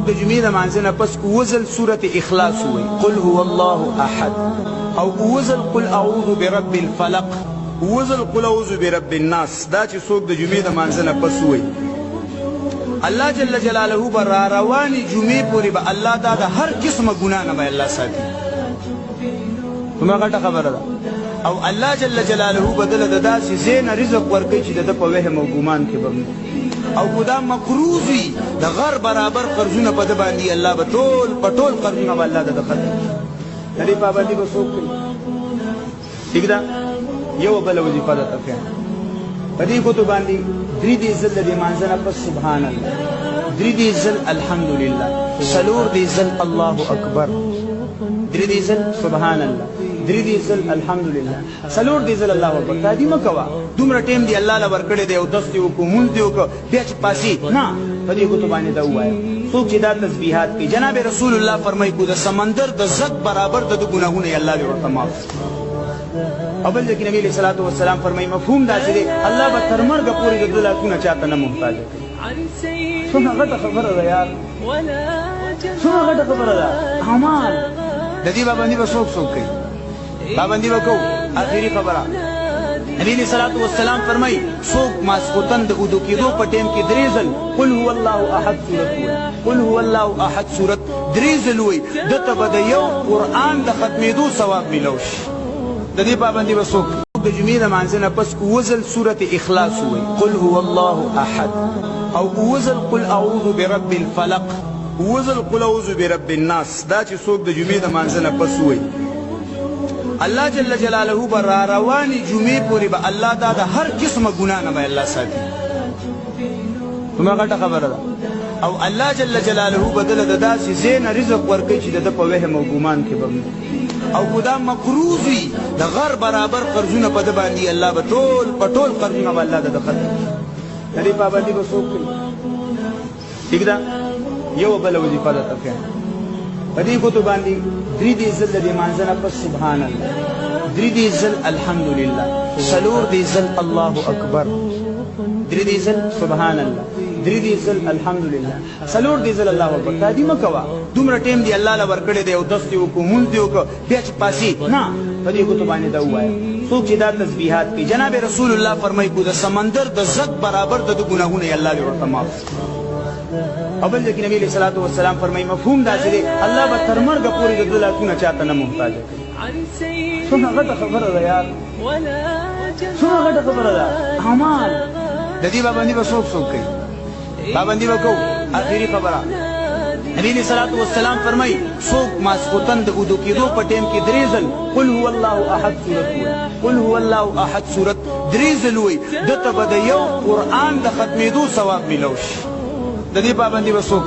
د جمعې د مانځه نه پس وزل سورة اخلاص وي قل هو الله احد او وزل قل اعوذ برب الفلق وزل قل اعوذ برب الناس دا چې څوک د جمعې د مانځه نه پس وي الله جل جلاله بر رواني جمعې پورې به الله دا د هر قسمه ګناه نه به الله ساتي کومه غټه خبره ده او الله جل جلاله بدل د داسې زین رزق ورکړي چې د په وهم او ګمان کې به او خدا مقروضي د غر برابر قرضونه په د باندې الله به ټول پټول قرضونه به الله د دخل لري پابندي به څوک کوي ٹھیک ده یو بل وظیفه ده تفهم په دې کوته باندې درې دې ځل د مانځنه په سبحان الله درې دې ځل الحمدلله سلور دې ځل الله اکبر درې دې ځل سبحان الله درې دې ځل الحمدلله سلور دې ځل الله اکبر تا دې مکوا دومره ټیم دی الله له ورکړې دی او دستي او کومول دی او بیا چې پاسي نه په دې کوته باندې دا وایي څوک چې دا تسبیحات کوي جناب رسول الله فرمایي کو د سمندر د زد برابر د ګناهونه الله دې ورته معاف اول ځکه نبی علیہ الصلوۃ والسلام فرمایي مفهوم دا چې الله به تر مرګ پورې د دلاتونه چاته نه محتاج کوي څنګه غټه خبره ده یار څنګه غټه خبره ده اعمال د دې باندې به څوک کوي پابندي وکړو اخیری خبره نبی علیہ الصلوۃ والسلام فرمایي څوک ماسخوتن د اودو کېدو په ټیم کې درې ځل قل هو الله احد سورت قل هو الله احد سورت درې ځل وي دته به د یو قرآن د ختمېدو ثواب ملو شي د دې پابندي به څوک د جمعې د مانځه نه پس وزل سورة اخلاص وي قل هو الله احد او وزل قل اعوذ برب الفلق وزل قل اعوذ برب الناس دا چې څوک د جمعې د مانځه نه پس وي الله جل جلاله بر رواني جمعې پورې به الله دا د هر قسمه ګناه نه به الله ساتي کومه غټه خبره ده او الله جل جلاله بدل د داسې زین رزق ورکړي چې د په وهم او ګمان کې به او خدا مقروضي د غر برابر قرضونه په د باندې الله به ټول پټول قرضونه به الله د دخل لري پابندي به څوک کوي ٹھیک ده یو بل وظیفه ده تفهم په دې کوته باندې درې دې ځل د مانځه نه پس سبحان الله درې دې ځل الحمدلله سلور دې ځل الله اکبر درې دې ځل سبحان الله درې دې ځل الحمدلله سلور دې ځل الله اکبر تا دې مکوا دومره ټیم دی الله له ورکړې دی او دستي او کومول دی او بیا چې پاسي نه په دې کوته باندې دا وایي څوک چې دا تسبیحات کوي جناب رسول الله فرمایي کو د سمندر د زد برابر د ګناهونه الله دې ورته معاف اول ځکه نبی علیہ الصلوۃ والسلام فرمایي مفهوم دا چې الله به تر مرګ پورې د دلاتونه چاته نه محتاج کوي څنګه غټه خبره ده یار څنګه غټه خبره ده اعمال د دې باندې به څوک کوي پابندي وکړو اخیری خبره نبی علیہ الصلوۃ والسلام فرمایي څوک ماسخوتن د اودو کېدو په ټیم کې درې ځل قل هو الله احد سورت قل هو الله احد سورت درې ځل وي دته به د یو قرآن د ختمېدو ثواب ملو شي د دې پابندي به څوک